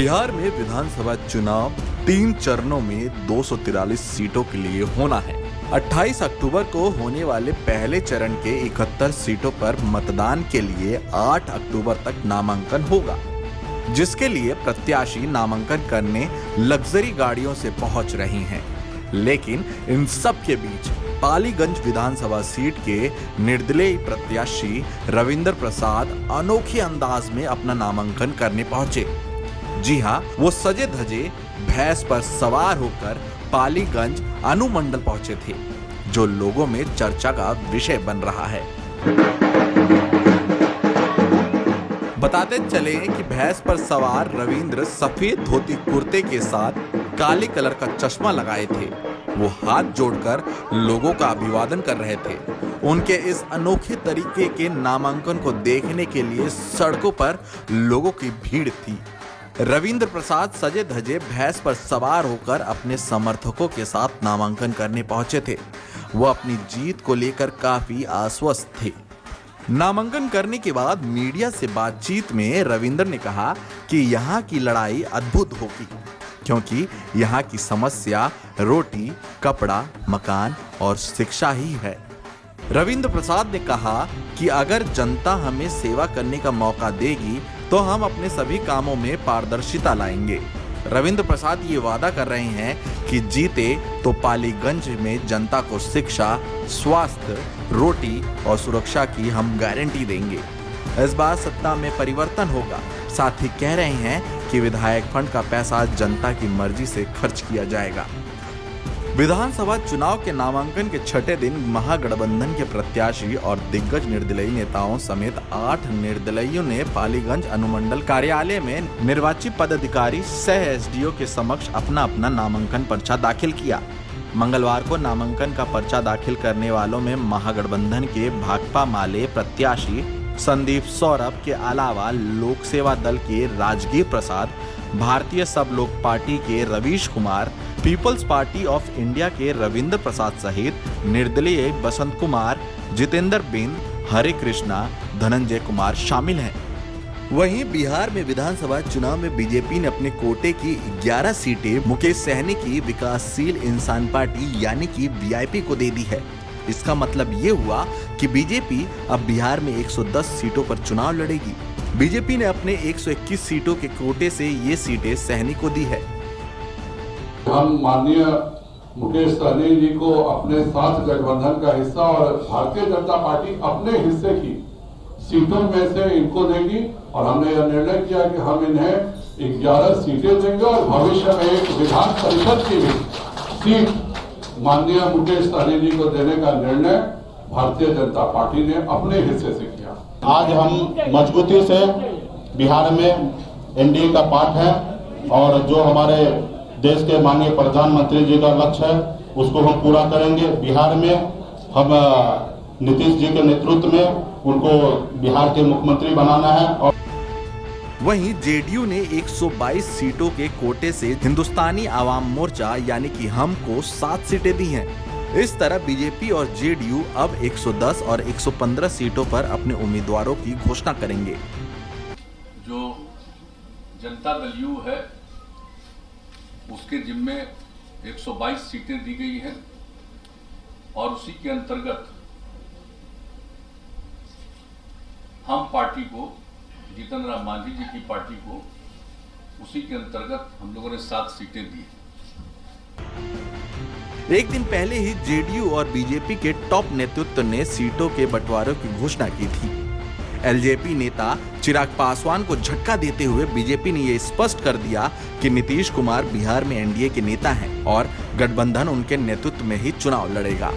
बिहार में विधानसभा चुनाव 3 चरणों में 243 सीटों के लिए होना है। 28 अक्टूबर को होने वाले पहले चरण के 71 सीटों पर मतदान के लिए 8 अक्टूबर तक नामांकन होगा, जिसके लिए प्रत्याशी नामांकन करने लग्जरी गाड़ियों से पहुंच रही हैं। लेकिन इन सब के बीच पालीगंज विधानसभा सीट के निर्दलीय प्रत्याशी रविंद्र प्रसाद अनोखे अंदाज में अपना नामांकन करने पहुंचे। जी हां, वो सजे धजे भैंस पर सवार होकर पालीगंज अनुमंडल पहुंचे थे, जो लोगों में चर्चा का विषय बन रहा है। बताते चले कि भैंस पर सवार रविंद्र सफेद धोती कुर्ते के साथ काले कलर का चश्मा लगाए थे। वो हाथ जोड़कर लोगों का अभिवादन कर रहे थे। उनके इस अनोखे तरीके के नामांकन को देखने के लिए सड़कों पर लोगों की भीड़ थी। रविंद्र प्रसाद सजे धजे भैंस पर सवार होकर अपने समर्थकों के साथ नामांकन करने पहुंचे थे। वो अपनी जीत को लेकर काफी आश्वस्त थे। नामांकन करने के बाद मीडिया से बातचीत में रविंद्र ने कहा कि यहाँ की लड़ाई अद्भुत होगी, क्योंकि यहाँ की समस्या रोटी, कपड़ा, मकान और शिक्षा ही है। रविंद्र प्रसाद ने कहा कि अगर जनता हमें सेवा करने का मौका देगी तो हम अपने सभी कामों में पारदर्शिता लाएंगे। रविंद्र प्रसाद ये वादा कर रहे हैं कि जीते तो पालीगंज में जनता को शिक्षा, स्वास्थ्य, रोटी और सुरक्षा की हम गारंटी देंगे। इस बार सत्ता में परिवर्तन होगा। साथ ही कह रहे हैं कि विधायक फंड का पैसा जनता की मर्जी से खर्च किया जाएगा। विधानसभा चुनाव के नामांकन के छठे दिन महागठबंधन के प्रत्याशी और दिग्गज निर्दलीय नेताओं समेत 8 निर्दलीयों ने पालीगंज अनुमंडल कार्यालय में निर्वाचित पदाधिकारी सह एसडीओ के समक्ष अपना अपना नामांकन पर्चा दाखिल किया। मंगलवार को नामांकन का पर्चा दाखिल करने वालों में महागठबंधन के भाकपा माले प्रत्याशी संदीप सौरभ के अलावा लोक सेवा दल के राजगीर प्रसाद, भारतीय सब लोक पार्टी के Ravish Kumar, people's party of India के रविंद्र प्रसाद सहित निर्दलीय बसंत कुमार, जितेंद्र बिंद, हरे कृष्णा, धनंजय कुमार शामिल हैं। वहीं बिहार में विधानसभा चुनाव में बीजेपी ने अपने कोटे की 11 सीटें मुकेश सहनी की विकासशील इंसान पार्टी यानी कि वीआईपी को दे दी है। इसका मतलब ये हुआ कि बीजेपी अब बिहार में 110 सीटों पर चुनाव लड़ेगी। बीजेपी ने अपने 121 सीटों के कोटे से ये सीटें सहनी को दी है। हम माननीय मुकेश सहनी जी को अपने साथ गठबंधन का हिस्सा और भारतीय जनता पार्टी अपने हिस्से की सीटों में से इनको देगी और हमने यह निर्णय किया कि हम इन्हें 11 सीटें देंगे और भविष्य में एक विधान परिषद की भी सीट माननीय मुकेश सहनी जी को देने का निर्णय भारतीय जनता पार्टी ने अपने हिस्से से किया। आज हम मजबूती से बिहार में एनडीए का पार्ट है और जो हमारे देश के माननीय प्रधानमंत्री जी का लक्ष्य है उसको हम पूरा करेंगे। बिहार में हम नीतीश जी के नेतृत्व में उनको बिहार के मुख्यमंत्री बनाना है। और वहीं जेडीयू ने 122 सीटों के कोटे से हिंदुस्तानी आवाम मोर्चा यानी कि हम को 7 सीटें दी हैं। इस तरह बीजेपी और जेडीयू अब 110 और 115 सीटों पर अपने उम्मीदवारों की घोषणा करेंगे। जो जनता दल यू है उसके जिम्मे 122 सीटें दी गई हैं और उसी के अंतर्गत हम पार्टी को, जीतन राम मांझी जी की पार्टी को, उसी के अंतर्गत हम लोगों ने 7 सीटें दी। एक दिन पहले ही जेडीयू और बीजेपी के टॉप नेतृत्व ने सीटों के बंटवारे की घोषणा की थी। एलजेपी नेता चिराग पासवान को झटका देते हुए बीजेपी ने यह स्पष्ट कर दिया कि नीतीश कुमार बिहार में एनडीए के नेता हैं और गठबंधन उनके नेतृत्व में ही चुनाव लड़ेगा।